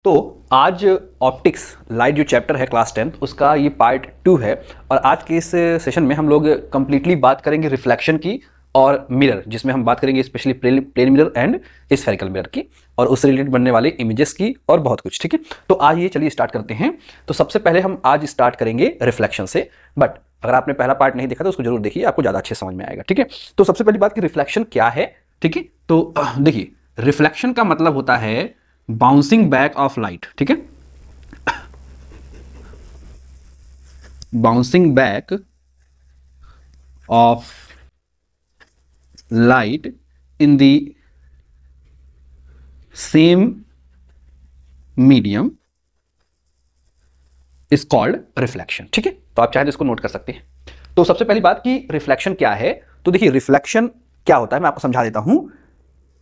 तो आज optics light जो चैप्टर है क्लास 10 उसका ये पार्ट 2 है। और आज के इस सेशन में हम लोग कंप्लीटली बात करेंगे रिफ्लेक्शन की और मिरर, जिसमें हम बात करेंगे specially plane mirror and spherical mirror की और उससे रिलेटेड बनने वाले इमेजेस की और बहुत कुछ। ठीक है, तो आज ये चलिए स्टार्ट करते हैं। तो सबसे पहले हम आज स्टार्ट करेंगे रिफ्लेक्शन से, बट अगर आपने पहला पार्ट नहीं देखा तो उसको जरूर देखिए, आपको ज़्यादा अच्छे समझ में आएगा। ठीक है, तो सबसे पहली बात कि रिफ्लेक्शन क्या है। ठीक है, तो देखिए रिफ्लेक्शन का मतलब होता है बाउंसिंग बैक ऑफ लाइट। ठीक है, bouncing back of light in the same medium is called reflection. ठीक है, तो आप चाहे तो इसको नोट कर सकते हैं। तो सबसे पहली बात कि रिफ्लेक्शन क्या है, तो देखिए रिफ्लेक्शन क्या होता है मैं आपको समझा देता हूं।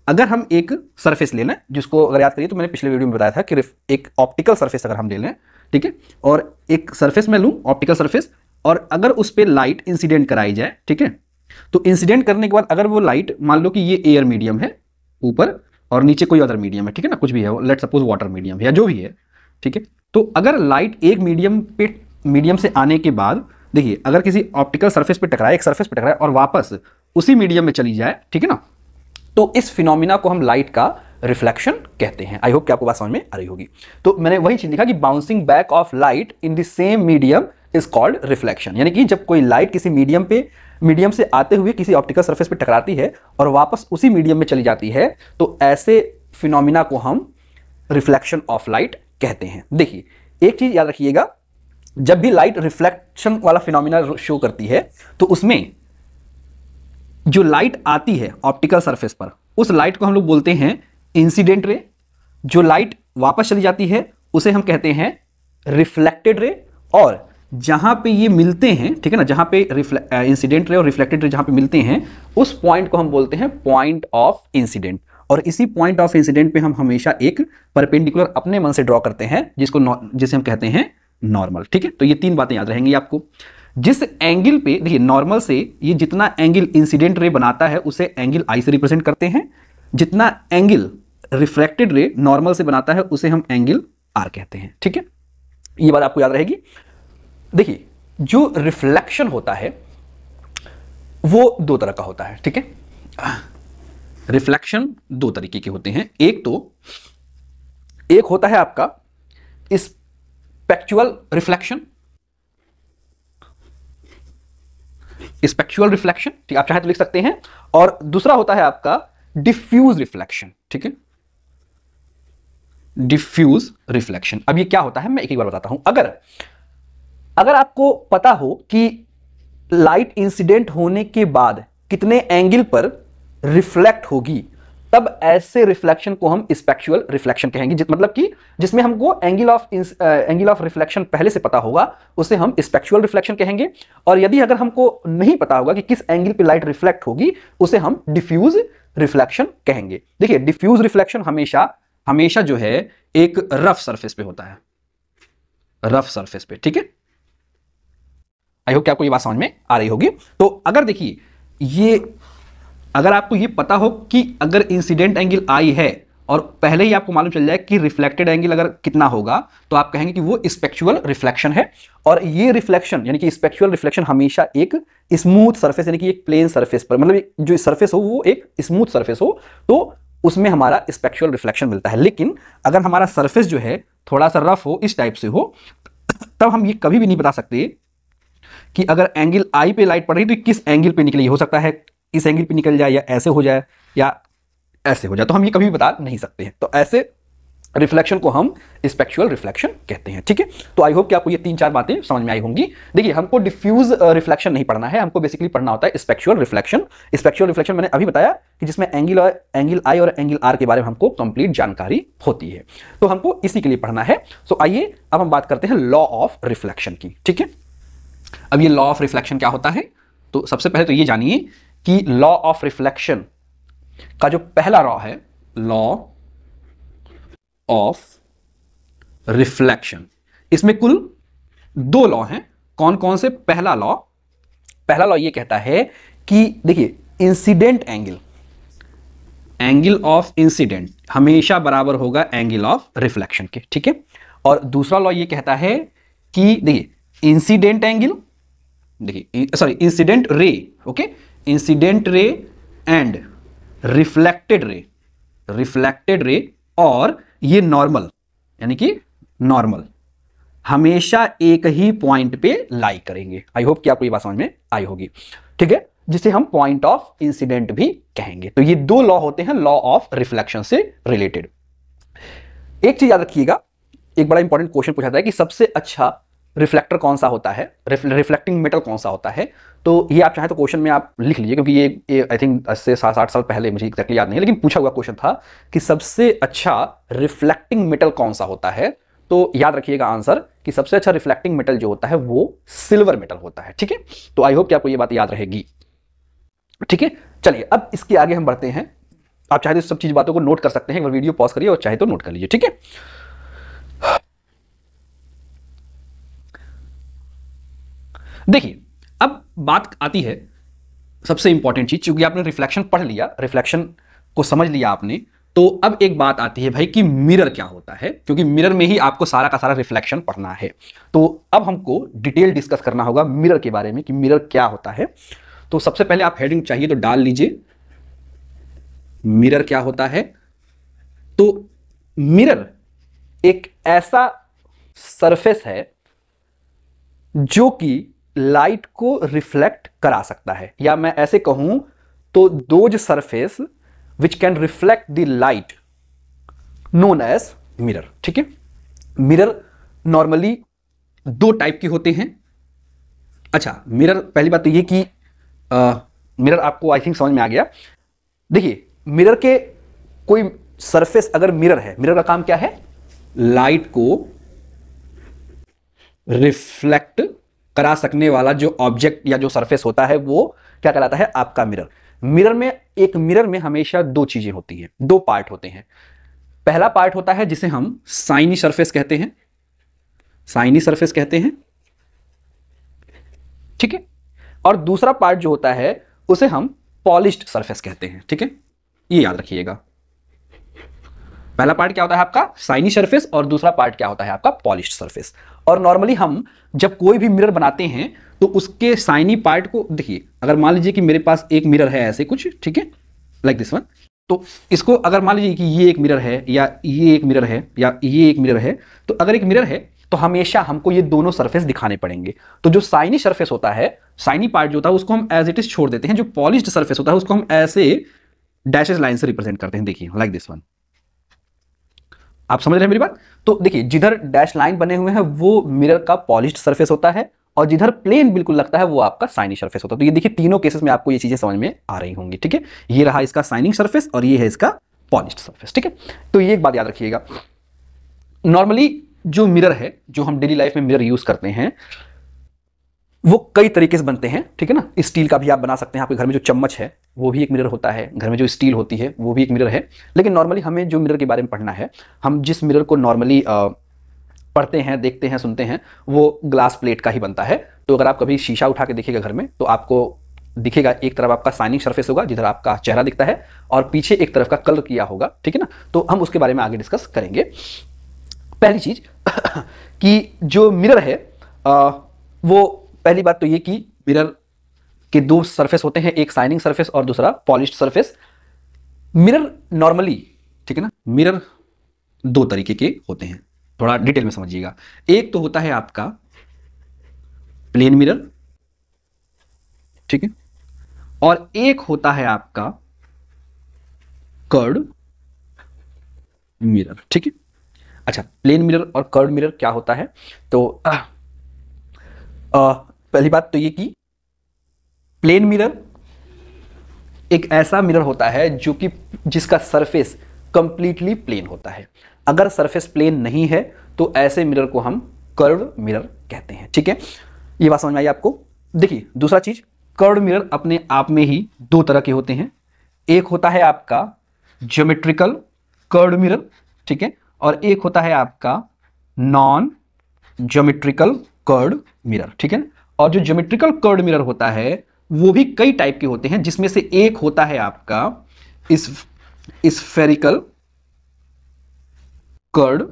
अगर हम एक सरफेस ले लें, जिसको अगर याद करिए तो मैंने पिछले वीडियो में बताया था कि एक ऑप्टिकल सरफेस अगर हम ले लें, ठीक है, और एक सरफेस में लूं ऑप्टिकल सरफेस, और अगर उस पर लाइट इंसिडेंट कराई जाए, ठीक है, तो इंसिडेंट करने के बाद अगर वो लाइट, मान लो कि ये एयर मीडियम है ऊपर और नीचे कोई अदर मीडियम है, ठीक है ना, कुछ भी है, लेट सपोज वाटर मीडियम है या जो भी है, ठीक है, तो अगर लाइट एक मीडियम से आने के बाद, देखिए अगर किसी ऑप्टिकल सरफेस पे टकराए, एक सरफेस पे टकराए और वापस उसी मीडियम में चली जाए, ठीक है ना, तो इस फिनोमिना को हम लाइट का रिफ्लेक्शन कहते हैं। आई होप कि आपको बात समझ में आ रही होगी। तो मैंने वही चीज लिखा कि bouncing back of light in the same medium is called reflection, यानी कि जब कोई लाइट किसी मीडियम से आते हुए किसी ऑप्टिकल सरफेस पे टकराती है और वापस उसी मीडियम में चली जाती है, तो ऐसे फिनोमिना को हम रिफ्लेक्शन ऑफ लाइट कहते हैं। देखिए एक चीज याद रखिएगा, जब भी लाइट रिफ्लेक्शन वाला फिनोमिना शो करती है तो उसमें जो लाइट आती है ऑप्टिकल सरफेस पर, उस लाइट को हम लोग बोलते हैं इंसिडेंट रे। जो लाइट वापस चली जाती है उसे हम कहते हैं रिफ्लेक्टेड रे। और जहां पे ये मिलते हैं, ठीक है ना, जहां पे इंसिडेंट रे और रिफ्लेक्टेड रे जहां पे मिलते हैं, उस पॉइंट को हम बोलते हैं पॉइंट ऑफ इंसिडेंट। और इसी पॉइंट ऑफ इंसिडेंट पे हम हमेशा एक परपेंडिकुलर अपने मन से ड्रॉ करते हैं, जिसे हम कहते हैं नॉर्मल। ठीक है, तो ये तीन बातें याद रहेंगी आपको। जिस एंगल पे, देखिए नॉर्मल से ये जितना एंगल इंसिडेंट रे बनाता है उसे एंगल आई से रिप्रेजेंट करते हैं, जितना एंगल रिफ्रैक्टेड रे नॉर्मल से बनाता है उसे हम एंगल आर कहते हैं। ठीक है, ये बात आपको याद रहेगी। देखिए जो रिफ्लेक्शन होता है वो दो तरह का होता है। ठीक है, रिफ्लेक्शन दो तरीके के होते हैं। एक होता है आपका स्पेक्चुअल रिफ्लेक्शन, स्पेक्चुअल रिफ्लेक्शन, ठीक, आप चाहे तो लिख सकते हैं। और दूसरा होता है आपका डिफ्यूज रिफ्लेक्शन। ठीक है, डिफ्यूज रिफ्लेक्शन। अब ये क्या होता है मैं एक बार बताता हूं। अगर आपको पता हो कि लाइट इंसिडेंट होने के बाद कितने एंगल पर रिफ्लेक्ट होगी, तब ऐसे रिफ्लेक्शन को हम स्पेक्चुअल रिफ्लेक्शन कहेंगे। मतलब कि जिसमें हमको एंगल ऑफ रिफ्लेक्शन पहले से पता होगा उसे हम स्पेक्चुअल रिफ्लेक्शन कहेंगे। और यदि अगर हमको नहीं पता होगा कि किस एंगल पे लाइट रिफ्लेक्ट होगी, उसे हम डिफ्यूज रिफ्लेक्शन कहेंगे। देखिए डिफ्यूज रिफ्लेक्शन हमेशा जो है एक रफ सरफेस पे होता है, रफ सरफेस पे। ठीक है, आई होप कि आपको ये बात समझ में आ रही होगी। तो अगर देखिए अगर आपको ये पता हो कि अगर इंसिडेंट एंगल आई है और पहले ही आपको मालूम चल जाए कि रिफ्लेक्टेड एंगल अगर कितना होगा, तो आप कहेंगे कि वो स्पेक्चुअल रिफ्लेक्शन है। और ये रिफ्लेक्शन यानी कि स्पेक्चुअल रिफ्लेक्शन हमेशा एक स्मूथ सरफेस यानी कि एक प्लेन सरफेस पर, मतलब जो सरफेस हो वो एक स्मूथ सरफेस हो, तो उसमें हमारा स्पेक्चुअल रिफ्लेक्शन मिलता है। लेकिन अगर हमारा सरफेस जो है थोड़ा सा रफ हो, इस टाइप से हो, तब हम ये कभी भी नहीं बता सकते कि अगर एंगल आई पे लाइट पड़ रही तो किस एंगल पे निकली। हो सकता है इस एंगल पे निकल जाए, या ऐसे हो जाए, या ऐसे हो जाए, तो हम ये कभी भी बता नहीं सकते हैं। तो ऐसे रिफ्लेक्शन को हम स्पेक्चुअल रिफ्लेक्शन कहते हैं। ठीक है, तो आई होप कि आपको ये तीन चार बातें समझ में आई होंगी। देखिए हमको डिफ्यूज रिफ्लेक्शन नहीं पढ़ना है, हमको बेसिकली पढ़ना होता है स्पेक्चुअल रिफ्लेक्शन। स्पेक्चुअल रिफ्लेक्शन मैंने अभी बताया कि जिसमें एंगल आई और एंगल आर के बारे में हमको कंप्लीट जानकारी होती है, तो हमको इसी के लिए पढ़ना है। सो आइए अब हम बात करते हैं लॉ ऑफ रिफ्लेक्शन की। ठीक है, अब ये लॉ ऑफ रिफ्लेक्शन क्या होता है, तो सबसे पहले तो ये जानिए कि लॉ ऑफ रिफ्लेक्शन का जो पहला लॉ है, लॉ ऑफ रिफ्लेक्शन, इसमें कुल दो लॉ हैं। कौन कौन से? पहला लॉ ये कहता है कि देखिए इंसिडेंट एंगल ऑफ इंसिडेंट हमेशा बराबर होगा एंगल ऑफ रिफ्लेक्शन के, ठीक है। और दूसरा लॉ ये कहता है कि देखिए इंसिडेंट एंगल, देखिए sorry incident ray, okay, incident ray and reflected ray और ये नॉर्मल, यानी कि नॉर्मल हमेशा एक ही पॉइंट पे लाई करेंगे। आई होप कि आपको ये बात समझ में आई होगी, ठीक है, जिसे हम पॉइंट ऑफ इंसिडेंट भी कहेंगे। तो ये दो लॉ होते हैं लॉ ऑफ रिफ्लेक्शन से रिलेटेड। एक चीज याद रखिएगा, एक बड़ा इंपॉर्टेंट क्वेश्चन पूछा जाता है कि सबसे अच्छा रिफ्लेक्टर कौन सा होता है, रिफ्लेक्टिंग मेटल कौन सा होता है। तो ये आप चाहें तो क्वेश्चन में आप लिख लीजिए, क्योंकि ये आई थिंक 10 से 60 साल पहले, मुझे एग्जैक्टली याद नहीं है, लेकिन पूछा हुआ क्वेश्चन था कि सबसे अच्छा रिफ्लेक्टिंग मेटल कौन सा होता है। तो याद रखिएगा आंसर कि सबसे अच्छा रिफ्लेक्टिंग मेटल जो होता है वो सिल्वर मेटल होता है, ठीक है। तो आई होप कि आपको ये बात याद रहेगी, ठीक है। चलिए अब इसके आगे हम बढ़ते हैं। आप चाहे तो सब चीज बातों को नोट कर सकते हैं, एक बार वीडियो पॉज करिए और चाहे तो नोट कर लीजिए, ठीक है। देखिए अब बात आती है सबसे इंपॉर्टेंट चीज, क्योंकि आपने रिफ्लेक्शन पढ़ लिया, रिफ्लेक्शन को समझ लिया आपने, तो अब एक बात आती है भाई कि मिरर क्या होता है, क्योंकि मिरर में ही आपको सारा का सारा रिफ्लेक्शन पढ़ना है। तो अब हमको डिटेल डिस्कस करना होगा मिरर के बारे में कि मिरर क्या होता है। तो सबसे पहले आप हेडिंग चाहिए तो डाल लीजिए मिरर क्या होता है। तो मिरर एक ऐसा सरफेस है जो कि लाइट को रिफ्लेक्ट करा सकता है, या मैं ऐसे कहूं तो those surface which can reflect the light known as mirror, ठीक है। मिरर नॉर्मली दो टाइप के होते हैं। अच्छा, मिरर पहली बात तो ये कि मिरर आपको आई थिंक समझ में आ गया। देखिए मिरर के कोई सरफेस अगर मिरर है, मिरर का काम क्या है, लाइट को रिफ्लेक्ट करा सकने वाला जो ऑब्जेक्ट या जो सरफेस होता है वो क्या कहलाता है, आपका मिरर। मिरर में, एक मिरर में हमेशा दो चीजें होती हैं, दो पार्ट होते हैं। पहला पार्ट होता है जिसे हम साइनी सरफेस कहते हैं, साइनी सरफेस कहते हैं, ठीक है। और दूसरा पार्ट जो होता है उसे हम पॉलिश्ड सरफेस कहते हैं, ठीक है। ये याद रखिएगा, पहला पार्ट क्या होता है आपका साइनी सरफेस और दूसरा पार्ट क्या होता है आपका पॉलिश्ड सरफेस। और नॉर्मली हम जब कोई भी मिरर बनाते हैं तो उसके साइनी पार्ट को, देखिए अगर मान लीजिए कि मेरे पास एक मिरर है ऐसे कुछ, ठीक है, लाइक दिस वन। तो इसको अगर मान लीजिए कि ये एक मिरर है या ये एक मिरर है या ये एक मिरर है, तो अगर एक मिरर है तो हमेशा हमको ये दोनों सरफेस दिखाने पड़ेंगे। तो जो साइनी सरफेस होता है, साइनी पार्ट जो होता है उसको हम एज इट इज छोड़ देते हैं, जो पॉलिश्ड सरफेस होता है उसको हम ऐसे डैशेस लाइन से रिप्रेजेंट करते हैं, देखिए लाइक दिस वन। आप समझ रहे हैं मेरी बात। तो देखिए जिधर डैश लाइन बने हुए हैं वो मिरर का पॉलिश्ड सरफेस होता है, और जिधर प्लेन बिल्कुल लगता है वो आपका साइनिंग सरफेस होता है। तो ये देखिए तीनों केसेस में आपको ये चीजें समझ में आ रही होंगी, ठीक है। ये रहा इसका साइनिंग सरफेस और ये है इसका पॉलिश्ड सरफेस, ठीक है। तो ये एक बात याद रखिएगा, नॉर्मली जो मिरर है, जो हम डेली लाइफ में मिरर यूज करते हैं वो कई तरीके से बनते हैं, ठीक है ना। स्टील का भी आप बना सकते हैं, आपके घर में जो चम्मच है वो भी एक मिरर होता है, घर में जो स्टील होती है वो भी एक मिरर है। लेकिन नॉर्मली हमें जो मिरर के बारे में पढ़ना है, हम जिस मिरर को नॉर्मली पढ़ते हैं, देखते हैं, सुनते हैं, वो ग्लास प्लेट का ही बनता है। तो अगर आप कभी शीशा उठा के देखिएगा घर में तो आपको दिखेगा एक तरफ आपका साइनिंग सरफेस होगा जिधर आपका चेहरा दिखता है, और पीछे एक तरफ का कलर किया होगा, ठीक है ना। तो हम उसके बारे में आगे डिस्कस करेंगे। पहली चीज कि जो मिरर है वो, पहली बात तो ये कि मिरर के दो सरफेस होते हैं, एक साइनिंग सरफेस और दूसरा पॉलिश्ड सरफेस। मिरर नॉर्मली, ठीक है ना, मिरर दो तरीके के होते हैं, थोड़ा डिटेल में समझिएगा। एक तो होता है आपका प्लेन मिरर, ठीक है, और एक होता है आपका कर्व्ड मिरर, ठीक है। अच्छा, प्लेन मिरर और कर्व्ड मिरर क्या होता है, तो पहली बात तो ये कि प्लेन मिरर एक ऐसा मिरर होता है जो कि जिसका सरफेस कंप्लीटली प्लेन होता है। अगर सरफेस प्लेन नहीं है तो ऐसे मिरर को हम कर्व्ड मिरर कहते हैं, ठीक है। ये बात समझ में आई आपको। देखिए दूसरा चीज, कर्व्ड मिरर अपने आप में ही दो तरह के होते हैं। एक होता है आपका ज्योमेट्रिकल कर्व्ड मिरर, ठीक है, और एक होता है आपका नॉन ज्योमेट्रिकल कर्व्ड मिरर, ठीक है। और जो ज्योमेट्रिकल कर्व्ड मिरर होता है वो भी कई टाइप के होते हैं, जिसमें से एक होता है आपका इस स्फेरिकल कर्ड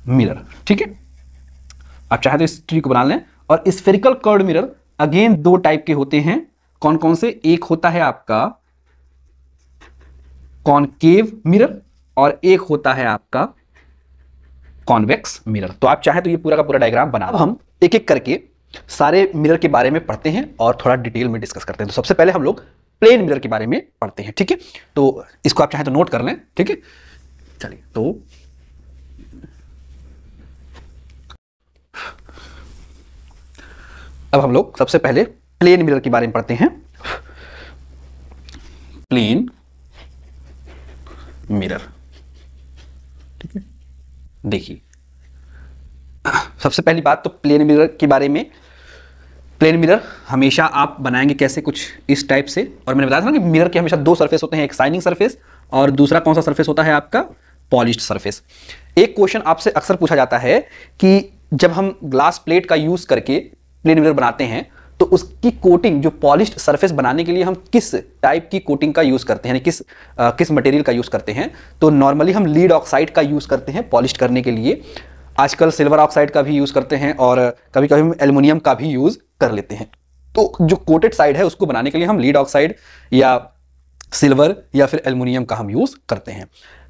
मिरर। ठीक है, आप चाहे तो इस ट्री को बना लें। और स्फेरिकल कर्ड मिरर अगेन दो टाइप के होते हैं। कौन कौन से? एक होता है आपका कॉनकेव मिरर और एक होता है आपका कॉन्वेक्स मिरर। तो आप चाहें तो ये पूरा का पूरा डायग्राम बना। अब हम एक एक करके सारे मिरर के बारे में पढ़ते हैं और थोड़ा डिटेल में डिस्कस करते हैं। तो सबसे पहले हम लोग प्लेन मिरर के बारे में पढ़ते हैं। ठीक है, तो इसको आप चाहें तो नोट कर लें। ठीक है, चलिए तो अब हम लोग सबसे पहले प्लेन मिरर के बारे में पढ़ते हैं। प्लेन मिरर, ठीक है, देखिए सबसे पहली बात तो प्लेन मिरर के बारे में। प्लेन मिरर हमेशा आप बनाएंगे कैसे? कुछ इस टाइप से। और मैंने बताया था ना कि मिरर के हमेशा दो सरफेस होते हैं, एक शाइनिंग सरफेस और दूसरा कौन सा सरफेस होता है आपका? Polished surface. एक क्वेश्चन आपसे अक्सर पूछा जाता है कि जब हम ग्लास प्लेट का यूज करके प्लेन मिरर बनाते हैं तो उसकी कोटिंग, जो पॉलिश्ड सरफेस बनाने के लिए हम किस टाइप की कोटिंग का यूज करते हैं, किस मटेरियल का यूज करते हैं? तो नॉर्मली हम लीड ऑक्साइड का यूज करते हैं पॉलिश करने के लिए। आजकल सिल्वर ऑक्साइड का भी यूज करते हैं और कभी कभी हम एल्युमिनियम का भी यूज कर लेते हैं। तो जो कोटेड साइड है उसको बनाने के लिए हम लीड ऑक्साइड या सिल्वर या फिर एल्युमिनियम का हम यूज करते हैं।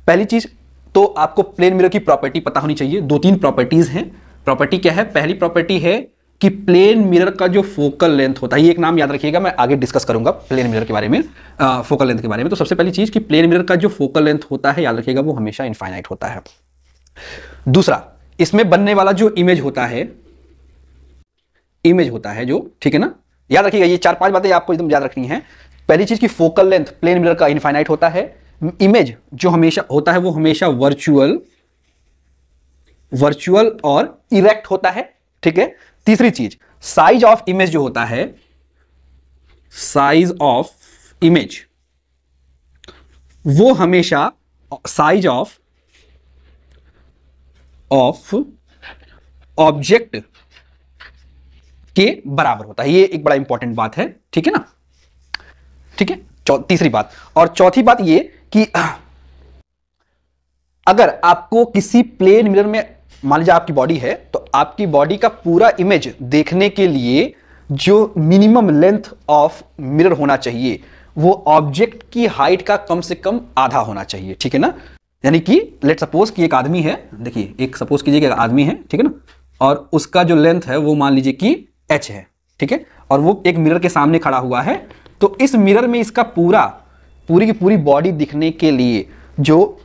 पहली चीज तो आपको प्लेन मिरर की प्रॉपर्टी पता होनी चाहिए। दो तीन प्रॉपर्टीज हैं। प्रॉपर्टी क्या है? पहली प्रॉपर्टी है कि प्लेन मिरर का जो फोकल लेंथ होता है, ये एक नाम याद रखिएगा, मैं आगे डिस्कस करूंगा प्लेन मिरर के बारे में, फोकल लेंथ के बारे में। तो सबसे पहली चीज कि प्लेन मिरर का जो फोकल लेंथ होता है, याद रखिएगा, वो हमेशा इनफाइनाइट होता है। दूसरा, इसमें बनने वाला जो इमेज होता है जो, ठीक है ना, याद रखिएगा, ये चार पांच बातें आपको एकदम याद रखनी है। पहली चीज की फोकल लेंथ प्लेन मिरर का इनफाइनाइट होता है। इमेज जो हमेशा होता है वो हमेशा वर्चुअल और इरेक्ट होता है। ठीक है। तीसरी चीज, साइज ऑफ इमेज जो होता है, साइज ऑफ इमेज वो हमेशा साइज ऑफ ऑब्जेक्ट के बराबर होता है। ये एक बड़ा इंपॉर्टेंट बात है। ठीक है ना, ठीक है। तीसरी बात। और चौथी बात ये कि अगर आपको किसी प्लेन मिरर में, मान लीजिए आपकी बॉडी है, तो आपकी बॉडी का पूरा इमेज देखने के लिए जो मिनिमम लेंथ ऑफ मिरर होना चाहिए वो ऑब्जेक्ट की हाइट का कम से कम आधा होना चाहिए। ठीक है ना। यानी कि लेट सपोज कि एक आदमी है, देखिए एक सपोज कीजिए कि एक आदमी है, ठीक है ना, और उसका जो लेंथ है वो मान लीजिए कि h है, ठीक है, और वो एक मिरर के सामने खड़ा हुआ है। तो इस मिरर में इसका पूरी की पूरी बॉडी दिखने के लिए जो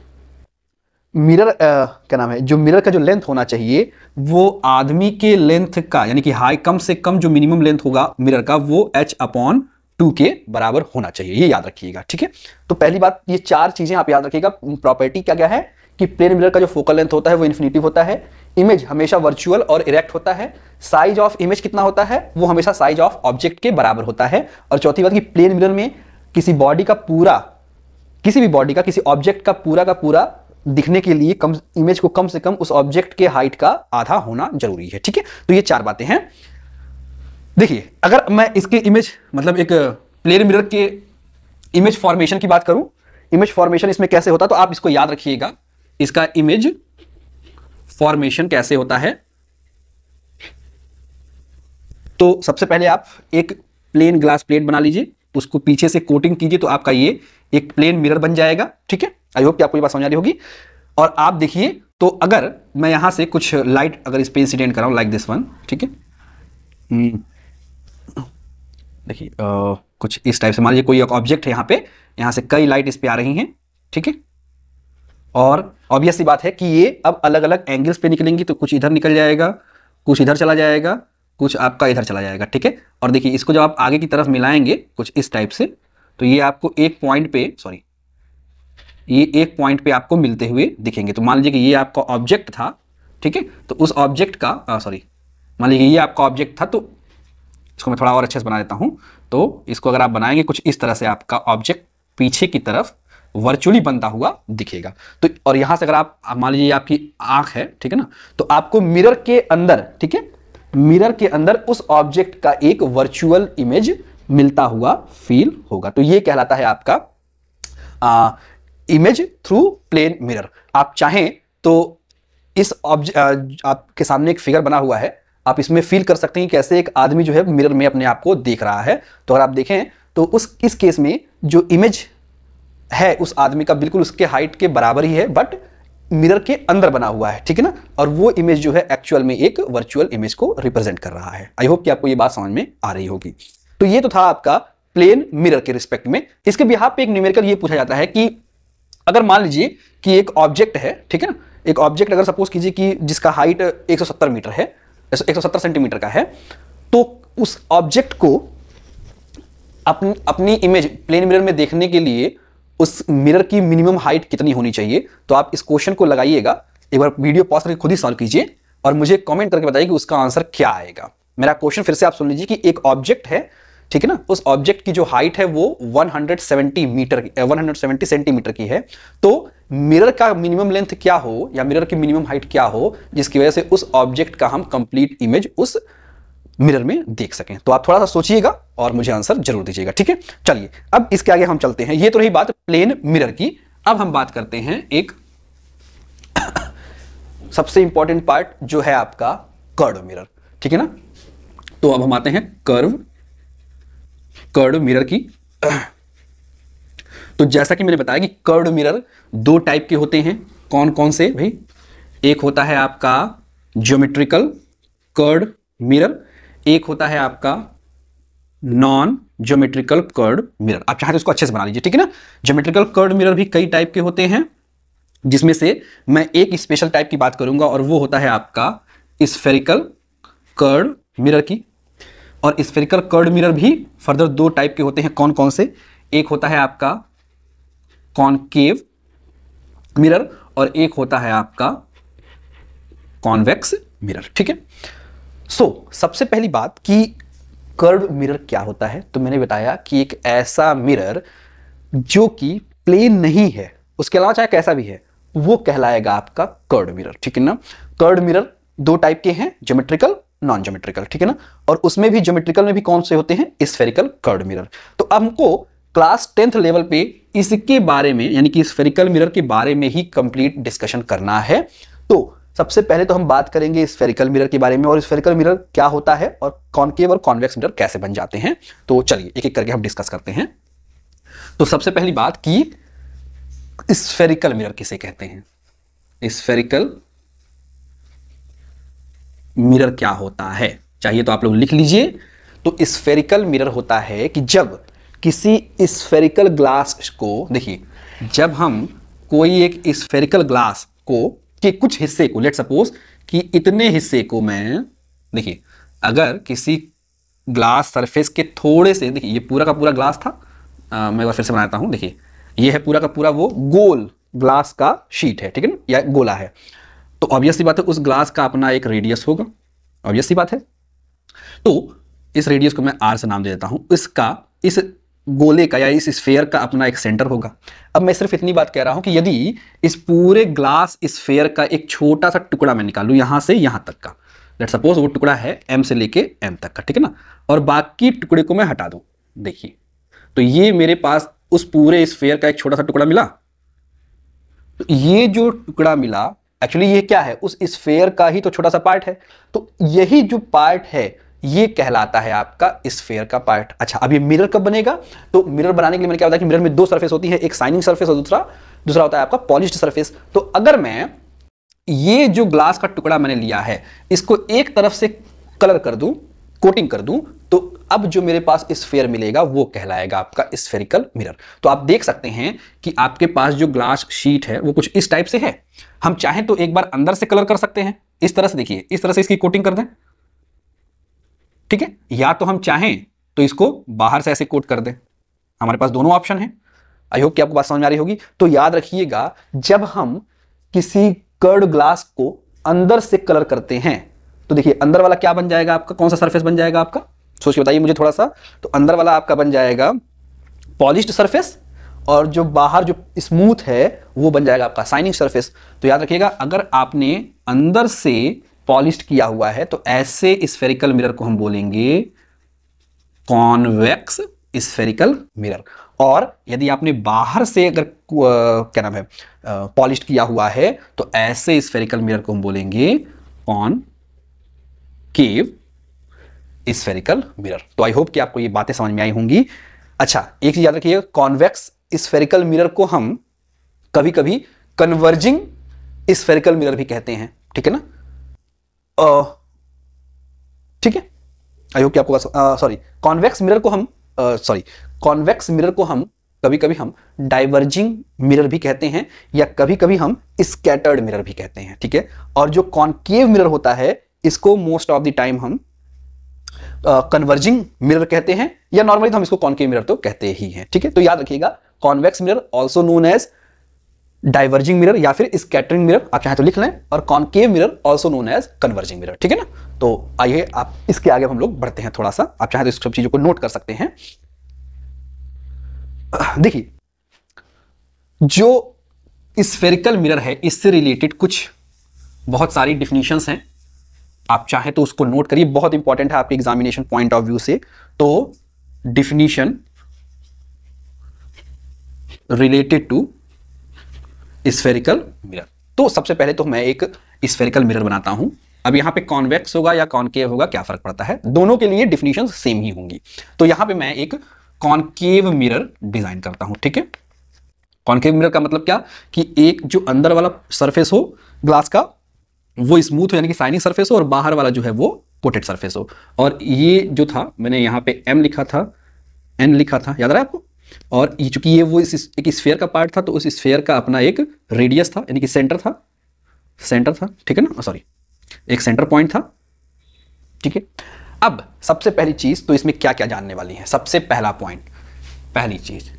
मिरर क्या नाम है, जो मिरर का जो लेंथ होना चाहिए वो आदमी के लेंथ का, यानी कि हाई, कम से कम जो मिनिमम लेंथ होगा मिरर का वो h/2 के बराबर होना चाहिए। ये याद रखिएगा। ठीक है। तो पहली बात, ये चार चीजें आप याद रखिएगा। प्रॉपर्टी क्या क्या है कि प्लेन मिरर का जो फोकल लेंथ होता है वो इन्फिनिटिव होता है, इमेज हमेशा वर्चुअल और इरेक्ट होता है, साइज ऑफ इमेज कितना होता है वो हमेशा साइज ऑफ ऑब्जेक्ट के बराबर होता है, और चौथी बात कि प्लेन मिरर में किसी भी बॉडी का किसी ऑब्जेक्ट का पूरा दिखने के लिए इमेज को कम से कम उस ऑब्जेक्ट के हाइट का आधा होना जरूरी है। ठीक है। तो ये चार बातें हैं। देखिए, अगर मैं इसके इमेज, मतलब एक प्लेन मिरर के इमेज फॉर्मेशन की बात करूं, इमेज फॉर्मेशन इसमें कैसे होता है, तो आप इसको याद रखिएगा, इसका इमेज फॉर्मेशन कैसे होता है। तो सबसे पहले आप एक प्लेन ग्लास प्लेट बना लीजिए, उसको पीछे से कोटिंग कीजिए, तो आपका ये एक प्लेन मिरर बन जाएगा। ठीक है। आई होप कि आपको ये बात समझ आ रही होगी। और आप देखिए, तो अगर मैं यहां से कुछ लाइट अगर इस पे इंसिडेंट कराऊं लाइक दिस वन, ठीक है, देखिए कुछ इस टाइप से, मान लीजिए कोई एक ऑब्जेक्ट है यहाँ पे, यहाँ से कई लाइट इस पे आ रही हैं। ठीक है। और ऑब्वियस सी बात है कि ये अब अलग अलग एंगल्स पे निकलेंगी, तो कुछ इधर निकल जाएगा, कुछ इधर चला जाएगा, कुछ आपका इधर चला जाएगा। ठीक है। और देखिए इसको जब आप आगे की तरफ मिलाएंगे कुछ इस टाइप से, तो ये आपको एक पॉइंट पे आपको मिलते हुए दिखेंगे। तो मान लीजिए कि ये आपका ऑब्जेक्ट था, ठीक है, तो उस ऑब्जेक्ट का मान लीजिए ये आपका ऑब्जेक्ट था, तो इसको मैं थोड़ा और अच्छे से बना देता हूं। तो इसको अगर आप बनाएंगे कुछ इस तरह से, आपका ऑब्जेक्ट पीछे की तरफ वर्चुअली बनता हुआ दिखेगा। तो और यहां से अगर आप मान लीजिए आपकी आंख है, ठीक है ना, तो आपको मिरर के अंदर, ठीक है, मिरर के अंदर उस ऑब्जेक्ट का एक वर्चुअल इमेज मिलता हुआ फील होगा। तो ये कहलाता है आपका इमेज थ्रू प्लेन मिरर। आप चाहें तो इस आपके सामने एक फिगर बना हुआ है, आप इसमें फील कर सकते हैं कि कैसे एक आदमी जो है मिरर में अपने आप को देख रहा है। तो अगर आप देखें तो इस केस में जो इमेज है उस आदमी का बिल्कुल उसके हाइट के बराबर ही है, बट मिरर के अंदर बना हुआ है, ठीक है ना। और वो इमेज जो है एक्चुअल में एक वर्चुअल इमेज को रिप्रेजेंट कर रहा है। आई होप कि आपको ये बात समझ में आ रही होगी। तो ये तो था आपका प्लेन मिरर के रिस्पेक्ट में। इसके बिहाफ पे एक न्यूमेरिकल ये पूछा जाता है कि अगर मान लीजिए कि एक ऑब्जेक्ट है, ठीक है ना, एक ऑब्जेक्ट अगर सपोज कीजिए कि जिसका हाइट 170 मीटर है, 170 सेंटीमीटर का है, तो उस ऑब्जेक्ट को अपनी इमेज प्लेन मिरर में देखने के लिए उस मिरर की मिनिमम हाइट कितनी होनी चाहिए। तो आप इस क्वेश्चन को लगाइएगा, एक बार वीडियो पॉज करके खुद ही सॉल्व कीजिए और मुझे कमेंट करके बताइए कि उसका आंसर क्या आएगा। मेरा क्वेश्चन फिर से आप सुन लीजिए कि एक ऑब्जेक्ट है, ठीक है ना, उस ऑब्जेक्ट की जो हाइट है वो 170 सेंटीमीटर की है। तो मिरर का मिनिमम लेंथ क्या हो या मिरर की मिनिमम हाइट क्या हो जिसकी वजह से उस ऑब्जेक्ट का हम कंप्लीट इमेज उस मिरर में देख सकें। तो आप थोड़ा सा सोचिएगा और मुझे आंसर जरूर दीजिएगा, ठीक है। चलिए अब इसके आगे हम चलते हैं। ये तो रही बात प्लेन मिरर की। अब हम बात करते हैं एक सबसे इंपॉर्टेंट पार्ट जो है आपका कर्व मिरर, ठीक है ना। तो अब हम आते हैं कर्व मिरर की। तो जैसा कि मैंने बताया कि कर्व मिरर दो टाइप के होते हैं। कौन कौन से भाई? एक होता है आपका ज्योमेट्रिकल कर्व मिरर, एक होता है आपका नॉन ज्योमेट्रिकल कर्व मिरर। आप चाहे तो इसको अच्छे से बना लीजिए, ठीक है ना। ज्योमेट्रिकल कर्व मिरर भी कई टाइप के होते हैं, जिसमें से मैं एक स्पेशल टाइप की बात करूंगा और वो होता है आपका स्फेरिकल कर्व मिरर की। और स्फेरिकल कर्व मिरर भी फर्दर दो टाइप के होते हैं। कौन कौन से? एक होता है आपका कॉनकेव मिरर और एक होता है आपका कॉन्वेक्स मिरर, ठीक है। सबसे पहली बात कि कर्व मिरर क्या होता है, तो मैंने बताया कि एक ऐसा मिरर जो कि प्लेन नहीं है, उसके अलावा चाहे कैसा भी है, वो कहलाएगा आपका कर्व मिरर, ठीक है ना। कर्व मिरर दो टाइप के हैं, ज्योमेट्रिकल, नॉन ज्योमेट्रिकल, ठीक है ना। और उसमें भी ज्योमेट्रिकल में भी कौन से होते हैं? Spherical curve mirror. तो अब हमको क्लास 10th लेवल पे इसके बारे में यानी कि स्फेरिकल मिरर के बारे में ही कंप्लीट डिस्कशन करना है। तो सबसे पहले तो हम बात करेंगे स्फेरिकल मिरर के बारे में और स्फेरिकल मिरर क्या होता है और कॉनकेव और कॉन्वेक्स मिरर कैसे बन जाते हैं। तो चलिए एक एक करके हम डिस्कस करते हैं। तो सबसे पहली बात कि स्फेरिकल मिरर किसे कहते हैं? स्फेरिकल मिरर क्या होता है, चाहिए तो आप लोग लिख लीजिए। तो स्फेरिकल मिरर होता है कि जब किसी स्फेरिकल ग्लास को, देखिए, जब हम कोई एक स्फेरिकल ग्लास को के कुछ हिस्से को, लेट सपोज कि इतने हिस्से को मैं, देखिए, अगर किसी ग्लास सरफेस के थोड़े से, देखिए ये पूरा का पूरा ग्लास था, मैं एक बार फिर से बनाता हूं। देखिए ये है पूरा का पूरा वो गोल ग्लास का शीट है, ठीक है ना, या गोला है। तो ऑब्वियसली बात है उस ग्लास का अपना एक रेडियस होगा, ऑब्वियसली बात है। तो इस रेडियस को मैं आर से नाम दे देता हूं। इसका, इस गोले का या इस स्फेयर का अपना एक सेंटर होगा। अब मैं सिर्फ इतनी बात कह रहा हूं कि यदि इस पूरे ग्लास स्फेयर का एक छोटा सा टुकड़ा मैं निकालूं यहां से यहां तक का, लेट सपोज वो टुकड़ा है m से लेके m तक का, ठीक है ना, और बाकी टुकड़े को मैं हटा दूं, देखिए, तो ये मेरे पास उस पूरे स्फेयर का एक छोटा सा टुकड़ा मिला। तो ये जो टुकड़ा मिला एक्चुअली ये क्या है? उस स्फेयर का ही तो छोटा सा पार्ट है। तो यही जो पार्ट है ये कहलाता है आपका स्फेयर का पार्ट। अच्छा, अब ये मिरर कब बनेगा? तो मिरर बनाने के लिए मैंने क्या बताया कि मिरर में दो सरफेस होती है, एक शाइनिंग सरफेस और दूसरा होता है आपका पॉलिश्ड सरफेस। तो अगर मैं ये जो ग्लास का टुकड़ा मैंने लिया है इसको एक तरफ से कलर कर दूं, कोटिंग कर दूं, तो अब जो मेरे पास स्फेयर मिलेगा वो कहलाएगा आपका स्फेरिकल मिरर। तो आप देख सकते हैं कि आपके पास जो ग्लास शीट है वो कुछ इस टाइप से है। हम चाहें तो एक बार अंदर से कलर कर सकते हैं, इस तरह से, देखिए इस तरह से इसकी कोटिंग कर दें, ठीक है, या तो हम चाहें तो इसको बाहर से ऐसे कोट कर दें। हमारे पास दोनों ऑप्शन है। आई होप कि आपको बात समझ में आ रही होगी। तो याद रखिएगा, जब हम किसी कर्व्ड ग्लास को अंदर से कलर करते हैं तो देखिए अंदर वाला क्या बन जाएगा आपका, कौन सा सरफेस बन जाएगा आपका, सोच के बताइए मुझे थोड़ा सा। तो अंदर वाला आपका बन जाएगा पॉलिश्ड सरफेस और जो बाहर जो स्मूथ है वो बन जाएगा आपका शाइनिंग सरफेस। तो याद रखिएगा, अगर आपने अंदर से पॉलिश्ड किया हुआ है तो ऐसे स्फेरिकल मिरर को हम बोलेंगे कॉन्वेक्स स्फेरिकल मिरर। और यदि आपने बाहर से अगर क्या नाम है पॉलिश किया हुआ है तो ऐसे स्फेरिकल मिरर को हम बोलेंगे कॉनकेव स्फेरिकल मिरर। तो आई होप कि आपको ये बातें समझ में आई होंगी। अच्छा, एक चीज याद रखिएगा, कॉन्वेक्स स्फेरिकल मिरर को हम कभी कभी कन्वर्जिंग स्फेरिकल मिरर भी कहते हैं, ठीक है ना। ठीक है, आई होप कि आपको सॉरी कॉन्वेक्स मिरर को हम कॉन्वेक्स मिरर को हम कभी कभी हम डाइवर्जिंग मिरर भी कहते हैं या कभी कभी हम स्कैटर्ड मिरर भी कहते हैं, ठीक है। और जो कॉनकेव मिरर होता है इसको मोस्ट ऑफ द टाइम हम कन्वर्जिंग मिरर कहते हैं या नॉर्मली तो हम इसको कॉनकेव मिरर तो कहते ही हैं, ठीक है। तो याद रखिएगा, convex mirror also known as diverging mirror या फिर स्कैटरिंग मिरर, आप चाहे तो लिख लें, और concave mirror also known as converging mirror, ठीक है ना। तो आइए आप इसके आगे हम लोग बढ़ते हैं थोड़ा सा, आप चाहे तो इस सब चीजों को नोट कर सकते हैं। देखिए, जो स्फेरिकल मिरर है इससे रिलेटेड कुछ बहुत सारी डिफिनीशंस हैं, आप चाहें तो उसको नोट करिए, बहुत इंपॉर्टेंट है आपके एग्जामिनेशन पॉइंट ऑफ व्यू से। तो definition related to spherical mirror, तो सबसे पहले तो मैं एक स्फेरिकल मिरर बनाता हूं। अब यहां पे कॉन्वेक्स होगा या कॉनकेव होगा, क्या फर्क पड़ता है, दोनों के लिए डिफिनीशन सेम ही होंगी। तो यहां पे मैं एक कॉनकेव मिरर डिजाइन करता हूं, ठीक है। कॉनकेव मिरर का मतलब क्या कि एक जो अंदर वाला सरफेस हो ग्लास का वो स्मूथ हो यानी कि शाइनिंग सरफेस हो, और बाहर वाला जो है वो कोटेड सरफेस हो। और ये जो था मैंने यहाँ पे M लिखा था, N लिखा था, याद रहा है आपको। और ये चूंकि ये वो एक स्फीयर का पार्ट था तो उस स्फीयर का अपना एक रेडियस था यानी कि सेंटर था, ठीक है ना, सॉरी एक सेंटर पॉइंट था, ठीक है। अब सबसे पहली चीज तो इसमें क्या क्या जानने वाली है, सबसे पहला पॉइंट, पहली चीज